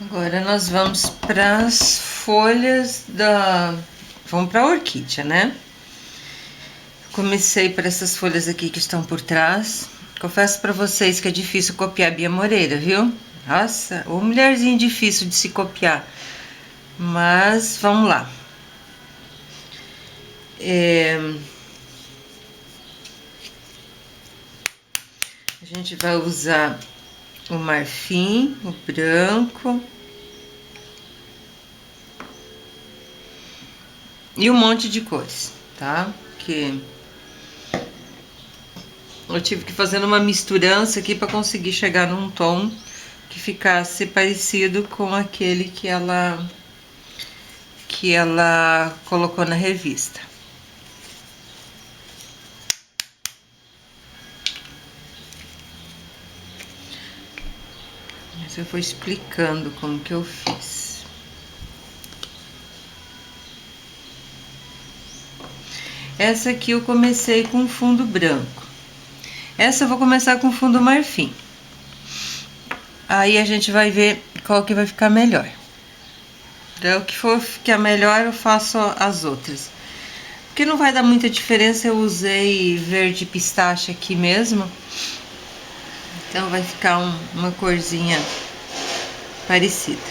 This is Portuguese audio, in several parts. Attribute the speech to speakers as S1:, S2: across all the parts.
S1: Agora nós vamos para as folhas da... Vamos para a orquídea, né? Comecei por essas folhas aqui que estão por trás. Confesso para vocês que é difícil copiar a Bia Moreira, viu? Nossa, ô mulherzinha difícil de se copiar. Mas vamos lá. A gente vai usar o marfim, o branco e um monte de cores, tá? Que eu tive que fazer uma misturança aqui para conseguir chegar num tom que ficasse parecido com aquele que ela colocou na revista. Mas eu vou explicando como que eu fiz. Essa aqui eu comecei com fundo branco. Essa eu vou começar com fundo marfim. Aí a gente vai ver qual que vai ficar melhor. Então, o que for ficar melhor, eu faço as outras. Porque não vai dar muita diferença, eu usei verde pistache aqui mesmo. Então vai ficar uma corzinha parecida.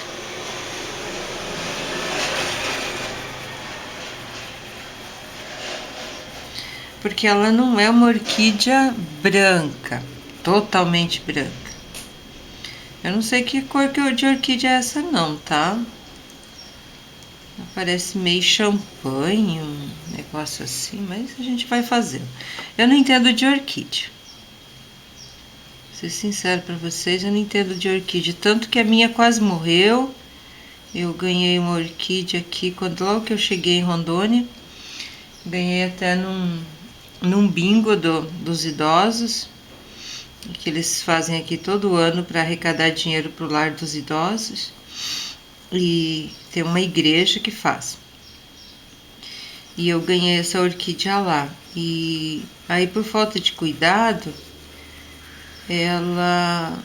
S1: Porque ela não é uma orquídea branca, totalmente branca. Eu não sei que cor de orquídea é essa não, tá? Parece meio champanhe, um negócio assim, mas a gente vai fazendo. Eu não entendo de orquídea. Vou ser sincero pra vocês, eu não entendo de orquídea. Tanto que a minha quase morreu. Eu ganhei uma orquídea aqui, logo que eu cheguei em Rondônia. Ganhei até num bingo dos idosos, que eles fazem aqui todo ano para arrecadar dinheiro para o lar dos idosos. E tem uma igreja que faz. E eu ganhei essa orquídea lá. E aí, por falta de cuidado, ela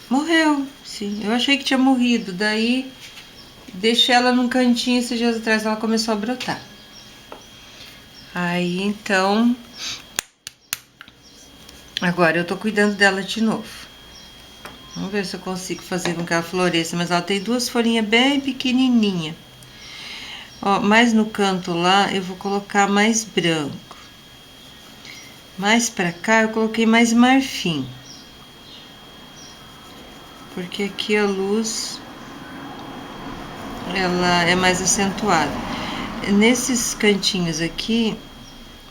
S1: morreu. Sim, eu achei que tinha morrido. Daí, deixei ela num cantinho esses dias atrás, ela começou a brotar. Aí, então, agora eu tô cuidando dela de novo. Vamos ver se eu consigo fazer com que ela floresça, mas ela tem duas folhinhas bem pequenininhas. Ó, mais no canto lá eu vou colocar mais branco. Mais pra cá eu coloquei mais marfim. Porque aqui a luz, ela é mais acentuada. Nesses cantinhos aqui,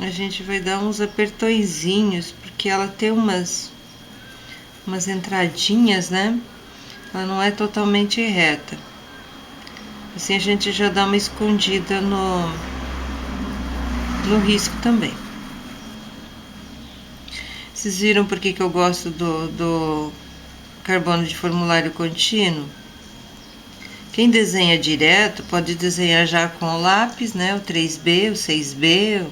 S1: a gente vai dar uns apertõezinhos, porque ela tem umas entradinhas, né? Ela não é totalmente reta. Assim a gente já dá uma escondida no risco também. Vocês viram por que eu gosto do carbono de formulário contínuo? Quem desenha direto pode desenhar já com o lápis, né? O 3B, o 6B,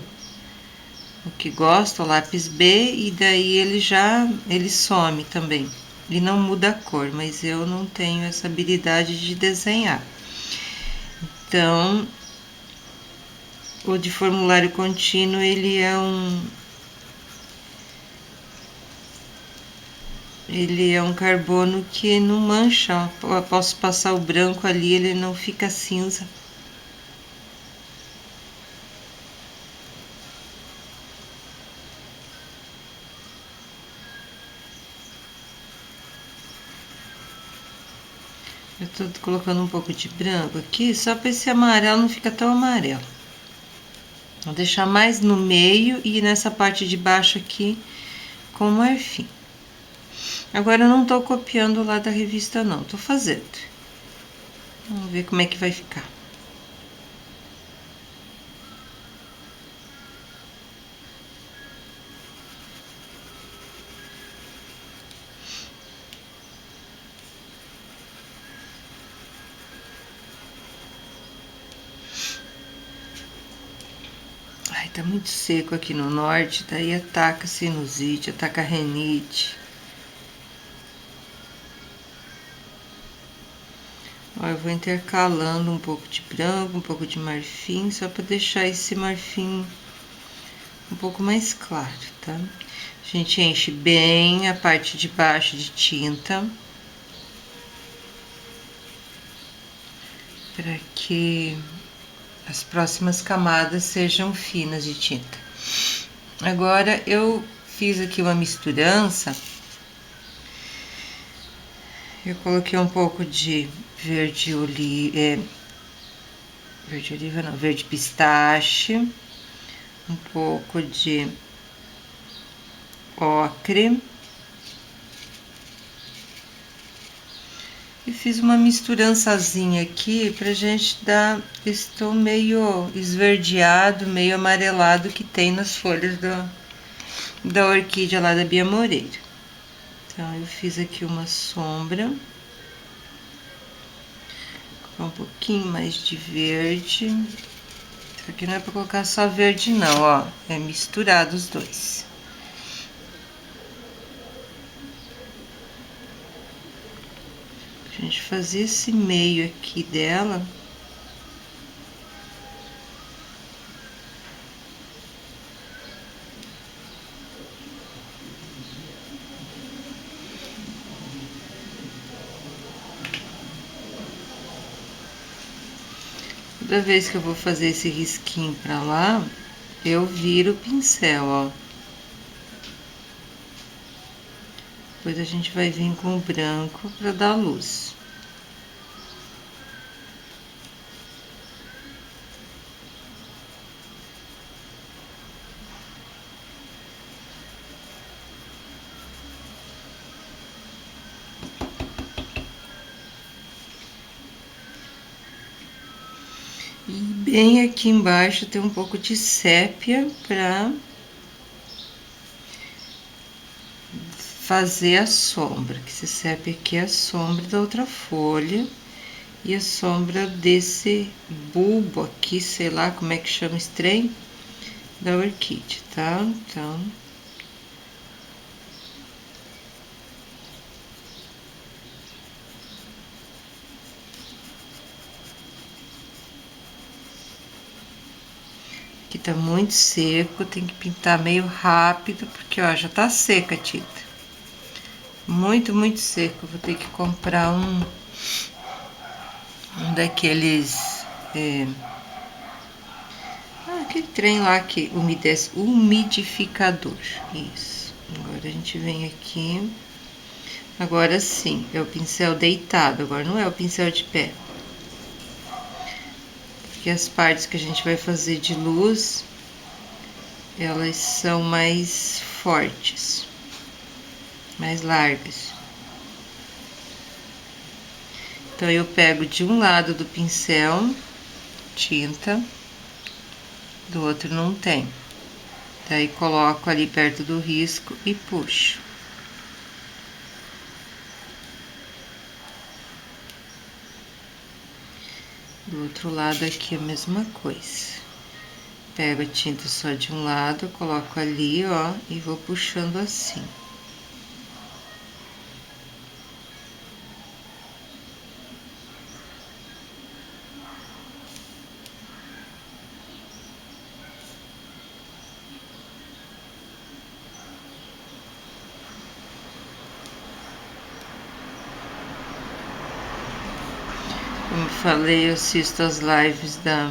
S1: o que gosta, o lápis B, e daí ele some também. Ele não muda a cor, mas eu não tenho essa habilidade de desenhar. Então, o de formulário contínuo, ele é um carbono que não mancha. Eu posso passar o branco ali, ele não fica cinza. Eu tô colocando um pouco de branco aqui, só para esse amarelo não ficar tão amarelo. Vou deixar mais no meio e nessa parte de baixo aqui com marfim. Agora eu não tô copiando lá da revista não, tô fazendo. Vamos ver como é que vai ficar. Ai, tá muito seco aqui no norte, daí ataca sinusite, ataca renite. Ó, eu vou intercalando um pouco de branco, um pouco de marfim, só para deixar esse marfim um pouco mais claro, tá? A gente enche bem a parte de baixo de tinta, para que as próximas camadas sejam finas de tinta. Agora eu fiz aqui uma misturança. Eu coloquei um pouco de verde oliva, verde oliva não, verde pistache, um pouco de ocre e fiz uma misturançazinha aqui pra gente dar esse tom meio esverdeado, meio amarelado que tem nas folhas da orquídea lá da Bia Moreira. Então eu fiz aqui uma sombra, um pouquinho mais de verde. Isso aqui não é para colocar só verde não, ó, é misturado os dois. A gente fazer esse meio aqui dela. Toda vez que eu vou fazer esse risquinho pra lá, eu viro o pincel, ó. Depois a gente vai vir com o branco pra dar luz. E bem aqui embaixo tem um pouco de sépia para fazer a sombra, que esse sépia aqui é a sombra da outra folha e a sombra desse bulbo aqui, sei lá como é que chama esse trem, da orquídea, tá? Então... Aqui tá muito seco, tem que pintar meio rápido, porque, ó, já tá seca a tinta. Muito, muito seco. Vou ter que comprar um daqueles... aquele trem lá que umedece, umidificador. Isso. Agora a gente vem aqui. Agora sim, é o pincel deitado, agora não é o pincel de pé. Porque as partes que a gente vai fazer de luz, elas são mais fortes, mais largas. Então eu pego de um lado do pincel tinta, do outro não tem. Daí coloco ali perto do risco e puxo. Do outro lado aqui a mesma coisa. Pego a tinta só de um lado, coloco ali, ó, e vou puxando assim. Como falei, eu assisto as lives da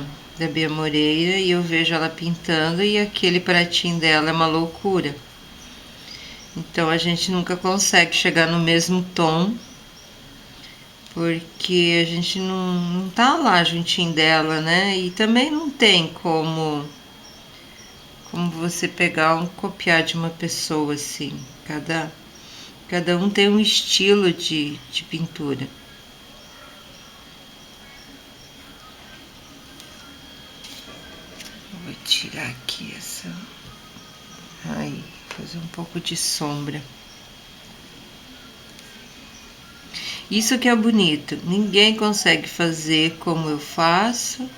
S1: Bia Moreira e eu vejo ela pintando e aquele pratinho dela é uma loucura. Então a gente nunca consegue chegar no mesmo tom, porque a gente não tá lá juntinho dela, né? E também não tem como você pegar copiar de uma pessoa assim. Cada um tem um estilo de pintura. Vou tirar aqui essa... Aí, fazer um pouco de sombra. Isso que é bonito. Ninguém consegue fazer como eu faço.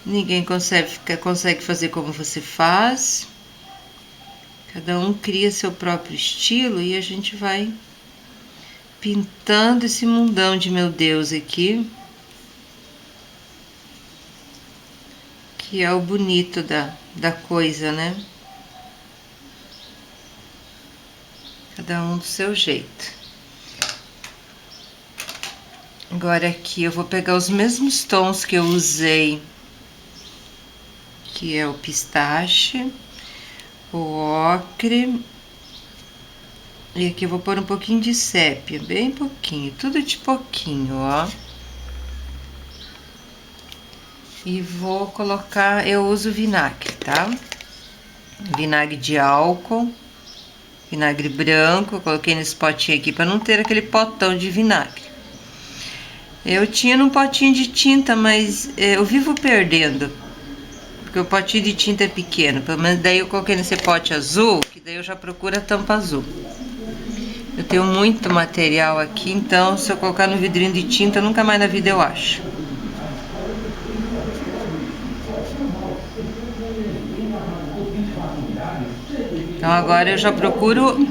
S1: Ninguém consegue fazer como você faz. Cada um cria seu próprio estilo e a gente vai pintando esse mundão de meu Deus aqui, que é o bonito da coisa, né? Cada um do seu jeito. Agora aqui eu vou pegar os mesmos tons que eu usei, que é o pistache, o ocre, e aqui eu vou pôr um pouquinho de sépia, bem pouquinho, tudo de pouquinho, ó. E vou colocar, eu uso vinagre, tá? Vinagre de álcool, vinagre branco, eu coloquei nesse potinho aqui para não ter aquele potão de vinagre. Eu tinha num potinho de tinta, mas eu vivo perdendo, porque o potinho de tinta é pequeno. Pelo menos daí eu coloquei nesse pote azul, que daí eu já procuro a tampa azul. Eu tenho muito material aqui, então se eu colocar no vidrinho de tinta, nunca mais na vida eu acho. Então agora eu já procuro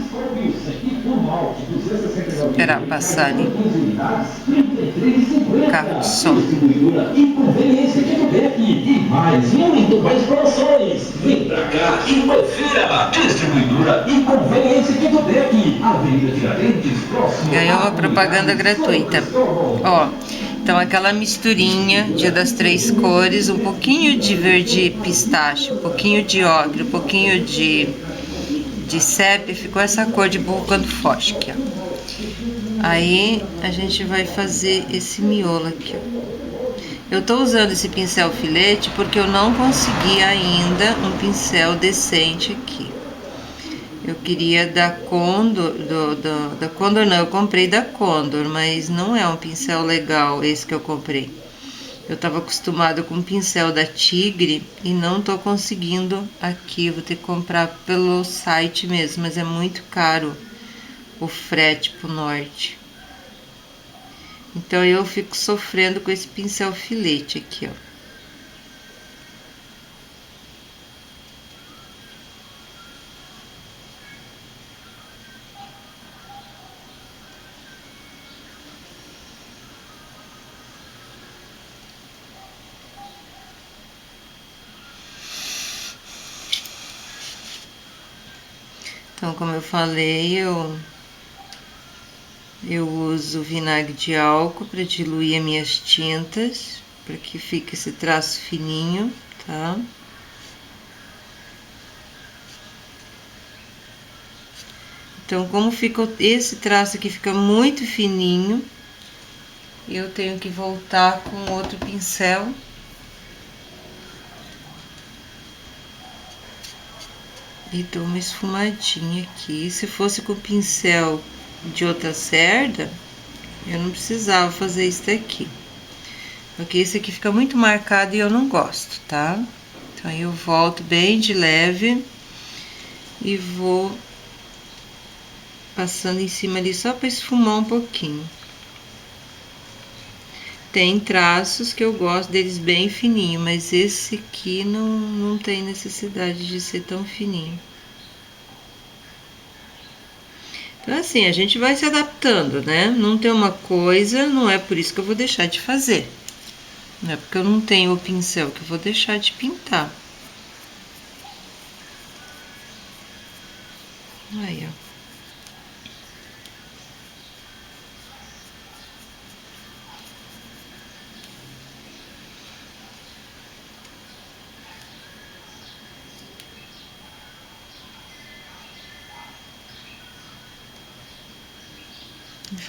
S1: esperar passar ali. Carro de som.
S2: E conveniência que do Beck. E mais, muito mais promoções. Vem pra cá e confira. Distribuidora e conveniência que do Beck. Avenida Tiradentes, próximo.
S1: Ganhou uma propaganda gratuita. Ó, então aquela misturinha das três cores, um pouquinho de verde pistache, um pouquinho de ocre, um pouquinho de sépia, ficou essa cor de burro quando foge aqui, ó. Aí a gente vai fazer esse miolo aqui, ó. Eu tô usando esse pincel filete porque eu não consegui ainda um pincel decente aqui. Eu queria da Condor, da Condor não, eu comprei da Condor, mas não é um pincel legal esse que eu comprei. Eu tava acostumado com o pincel da Tigre e não tô conseguindo aqui, vou ter que comprar pelo site mesmo, mas é muito caro o frete pro norte. Então eu fico sofrendo com esse pincel filete aqui, ó. Então, como eu falei, eu uso vinagre de álcool para diluir as minhas tintas, para que fique esse traço fininho, tá? Então, como fica esse traço aqui fica muito fininho, eu tenho que voltar com outro pincel. E dou uma esfumadinha aqui. Se fosse com pincel de outra cerda, eu não precisava fazer isso daqui. Porque esse aqui fica muito marcado e eu não gosto, tá? Então, eu volto bem de leve e vou passando em cima ali só para esfumar um pouquinho. Tem traços que eu gosto deles bem fininho, mas esse aqui não tem necessidade de ser tão fininho. Então, assim, a gente vai se adaptando, né? Não tem uma coisa, não é por isso que eu vou deixar de fazer. Não é porque eu não tenho o pincel que eu vou deixar de pintar. Aí, ó.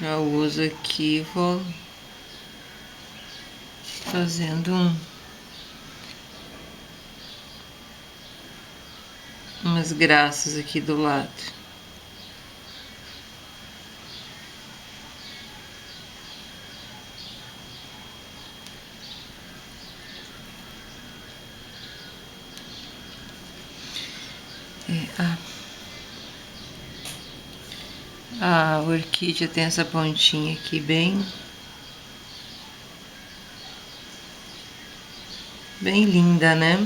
S1: Já uso aqui, vou fazendo umas graças aqui do lado. A orquídea tem essa pontinha aqui bem linda, né?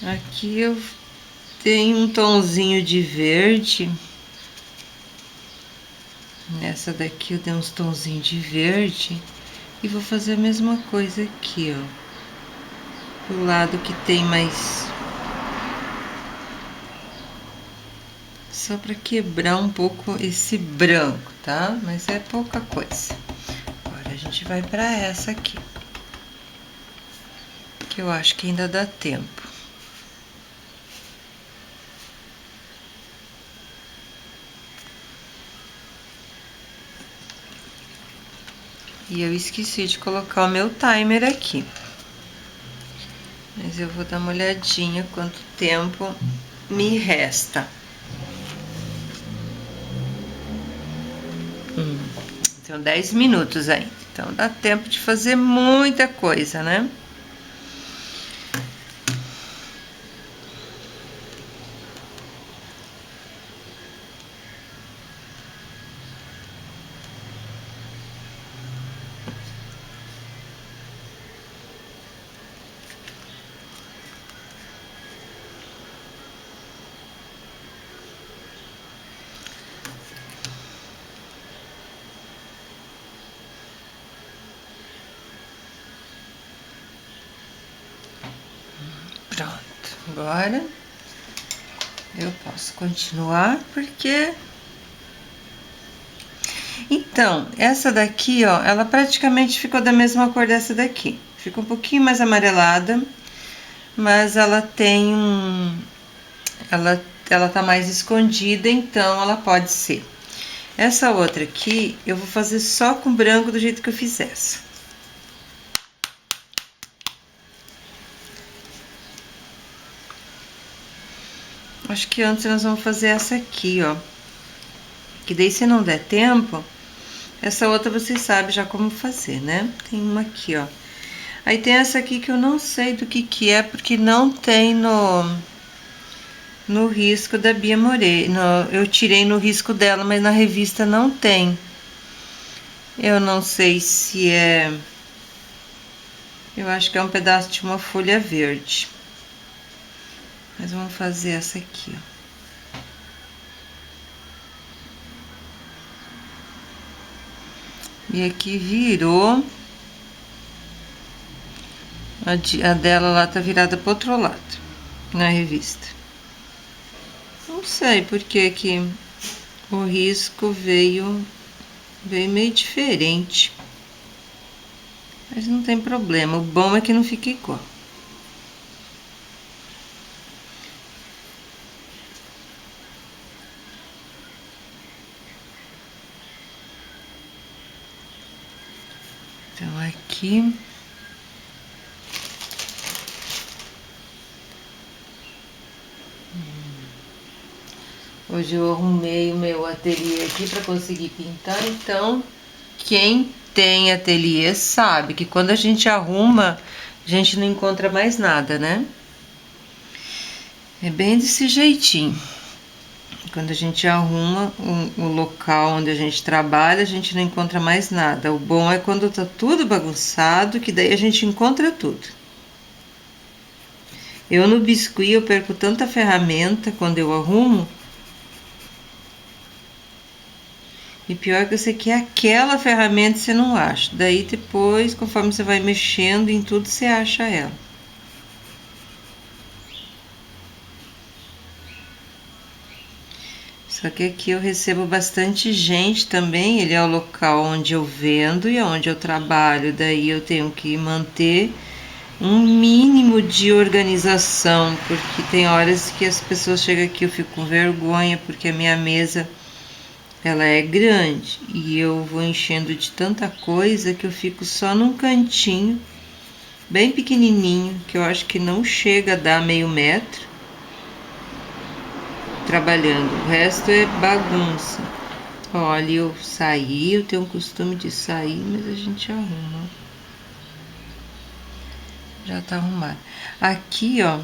S1: Aqui eu tenho um tonzinho de verde. Nessa daqui eu dei uns tonzinhos de verde. E vou fazer a mesma coisa aqui, ó. Do lado que tem mais... Só para quebrar um pouco esse branco, tá? Mas é pouca coisa. Agora a gente vai para essa aqui. Que eu acho que ainda dá tempo. E eu esqueci de colocar o meu timer aqui. Mas eu vou dar uma olhadinha quanto tempo me resta. São 10 minutos ainda. Então dá tempo de fazer muita coisa, né? Pronto, agora eu posso continuar porque... Então, essa daqui, ó, ela praticamente ficou da mesma cor dessa daqui. Fica um pouquinho mais amarelada, mas ela tem um... Ela tá mais escondida, então ela pode ser. Essa outra aqui, eu vou fazer só com branco do jeito que eu fiz essa. Acho que antes nós vamos fazer essa aqui, ó. Que daí, se não der tempo, essa outra vocês sabem já como fazer, né? Tem uma aqui, ó. Aí tem essa aqui que eu não sei do que é, porque não tem no risco da Bia Morena. Eu tirei no risco dela, mas na revista não tem. Eu não sei se é... Eu acho que é um pedaço de uma folha verde. Mas vamos fazer essa aqui, ó. E aqui virou... A dela lá tá virada pro outro lado, na revista. Não sei porque que o risco veio meio diferente. Mas não tem problema, o bom é que não fica igual. Então aqui... Hoje eu arrumei o meu ateliê aqui para conseguir pintar, então quem tem ateliê sabe que quando a gente arruma, a gente não encontra mais nada, né? É bem desse jeitinho. Quando a gente arruma o local onde a gente trabalha, a gente não encontra mais nada. O bom é quando tá tudo bagunçado, que daí a gente encontra tudo. Eu no biscuit eu perco tanta ferramenta quando eu arrumo. E pior que você quer aquela ferramenta você não acha. Daí depois, conforme você vai mexendo em tudo, você acha ela. Só que aqui eu recebo bastante gente também. Ele é o local onde eu vendo e onde eu trabalho. Daí eu tenho que manter um mínimo de organização. Porque tem horas que as pessoas chegam aqui, eu fico com vergonha, porque a minha mesa... Ela é grande e eu vou enchendo de tanta coisa que eu fico só num cantinho, bem pequenininho, que eu acho que não chega a dar meio metro, trabalhando. O resto é bagunça. Olha, eu saí, eu tenho o costume de sair, mas a gente arruma. Já tá arrumado. Aqui, ó,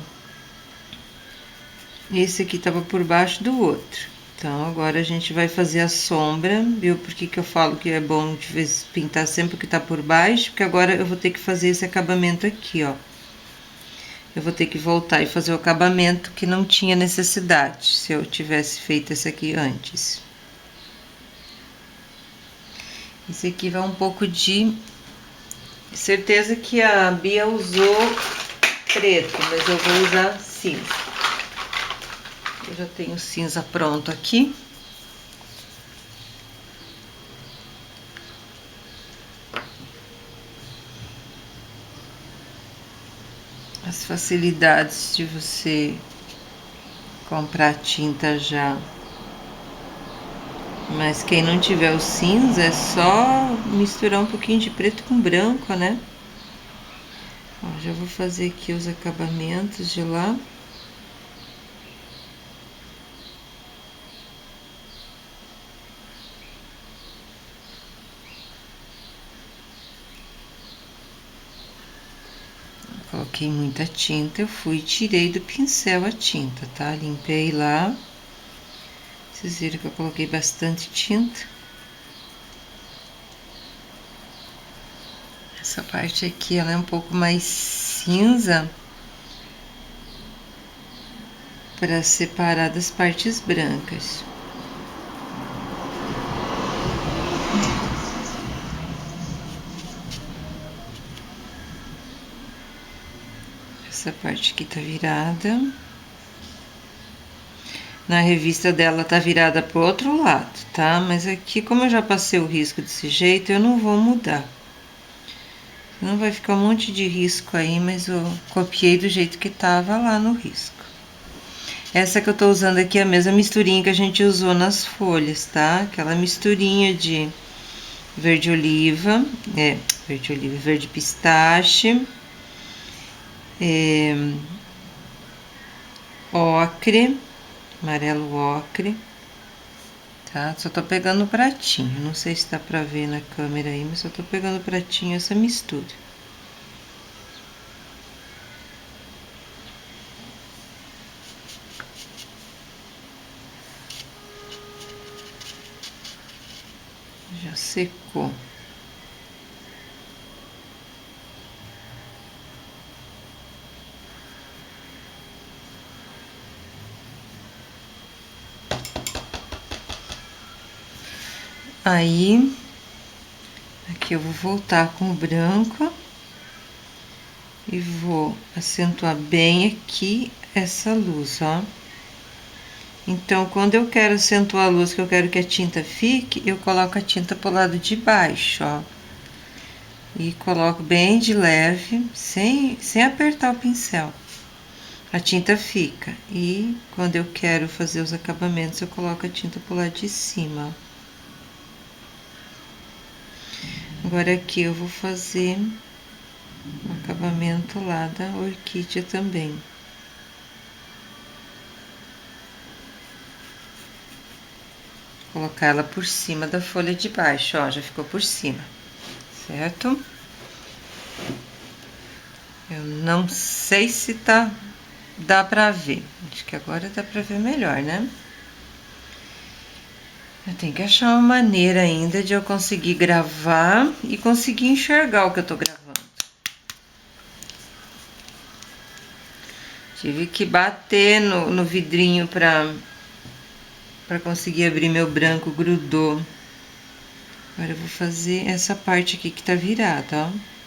S1: esse aqui tava por baixo do outro. Então, agora a gente vai fazer a sombra, viu? Por que que eu falo que é bom de vez pintar sempre o que tá por baixo? Porque agora eu vou ter que fazer esse acabamento aqui, ó. eu vou ter que voltar e fazer o acabamento que não tinha necessidade, se eu tivesse feito esse aqui antes. Esse aqui vai um pouco de... Certeza que a Bia usou preto, mas eu vou usar cinza. Eu já tenho cinza pronto aqui. As facilidades de você comprar tinta já. Mas quem não tiver o cinza é só misturar um pouquinho de preto com branco, né? Ó, já vou fazer aqui os acabamentos de lá. Coloquei muita tinta, eu fui e tirei do pincel a tinta, tá? Limpei lá. Vocês viram que eu coloquei bastante tinta. Essa parte aqui, ela é um pouco mais cinza para separar das partes brancas. Essa parte aqui tá virada. Na revista dela tá virada pro outro lado, tá? Mas aqui, como eu já passei o risco desse jeito, eu não vou mudar. Não vai ficar um monte de risco aí, mas eu copiei do jeito que tava lá no risco. Essa que eu tô usando aqui é a mesma misturinha que a gente usou nas folhas, tá? Aquela misturinha de verde oliva, verde pistache, ocre, amarelo ocre, tá? Só tô pegando o pratinho, não sei se dá pra ver na câmera aí, mas só tô pegando o pratinho, essa mistura. Já secou. Aí, aqui eu vou voltar com o branco e vou acentuar bem aqui essa luz, ó. Então, quando eu quero acentuar a luz, que eu quero que a tinta fique, eu coloco a tinta pro lado de baixo, ó. E coloco bem de leve, sem apertar o pincel. A tinta fica. E quando eu quero fazer os acabamentos, eu coloco a tinta pro lado de cima, ó. Agora aqui eu vou fazer o acabamento lá da orquídea também. Vou colocar ela por cima da folha de baixo, ó, já ficou por cima, certo? Eu não sei se dá pra ver, acho que agora dá pra ver melhor, né? Eu tenho que achar uma maneira ainda de eu conseguir gravar e conseguir enxergar o que eu tô gravando. Tive que bater no vidrinho pra conseguir abrir meu branco, grudou. Agora eu vou fazer essa parte aqui que tá virada, ó.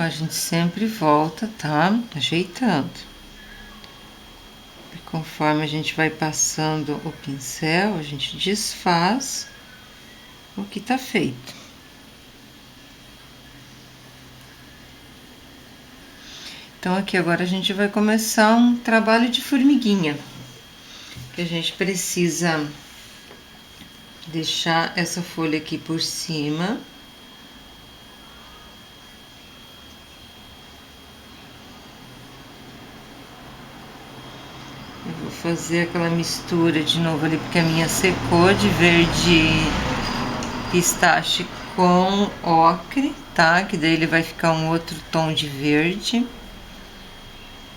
S1: A gente sempre volta, tá? Ajeitando. E conforme a gente vai passando o pincel, a gente desfaz o que tá feito. Então, aqui agora a gente vai começar um trabalho de formiguinha. Que a gente precisa deixar essa folha aqui por cima. Eu vou fazer aquela mistura de novo ali, porque a minha secou, de verde pistache com ocre, tá? Que daí ele vai ficar um outro tom de verde.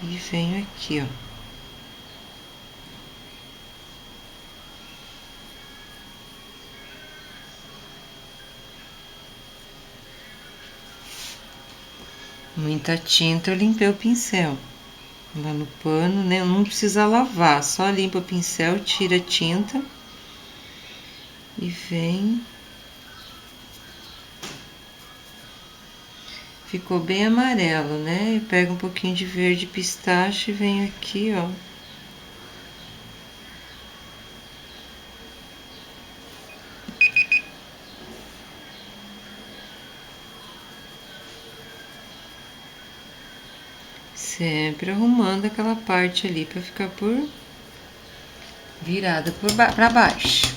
S1: E venho aqui, ó. Muita tinta, eu limpei o pincel. Lá no pano, né? Não precisa lavar, só limpa o pincel, tira a tinta e vem. Ficou bem amarelo, né? Eu pego um pouquinho de verde pistache e venho aqui, ó. Sempre arrumando aquela parte ali para ficar virada para baixo.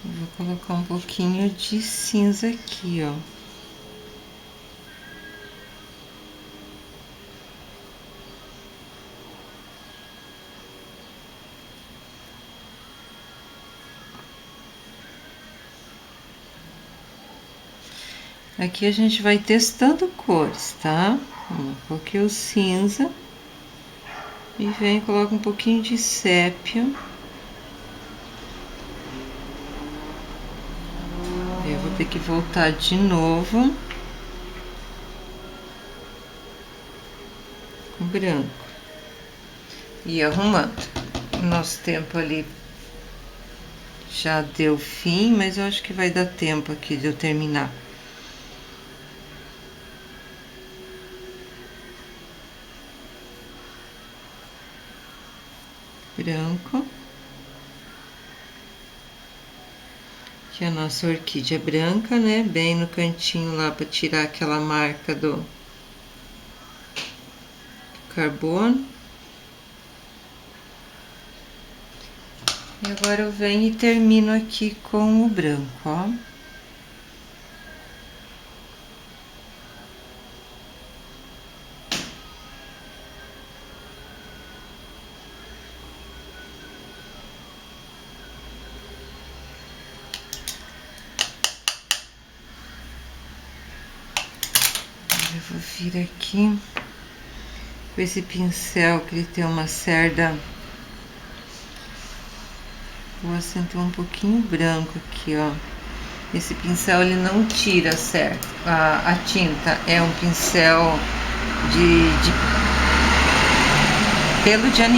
S1: Vou colocar um pouquinho de cinza aqui, ó. Aqui a gente vai testando cores, tá? Coloquei o cinza e venho e coloco um pouquinho de sépia. Eu vou ter que voltar de novo com branco e arrumando. O nosso tempo ali já deu fim, mas eu acho que vai dar tempo aqui de eu terminar. Branco. Aqui a nossa orquídea branca, né? Bem no cantinho lá para tirar aquela marca do carbono. E agora eu venho e termino aqui com o branco, ó. Eu vou vir aqui com esse pincel que ele tem uma cerda. Vou acentuar um pouquinho branco aqui, ó. Esse pincel ele não tira certo a tinta, é um pincel de pelo de animal.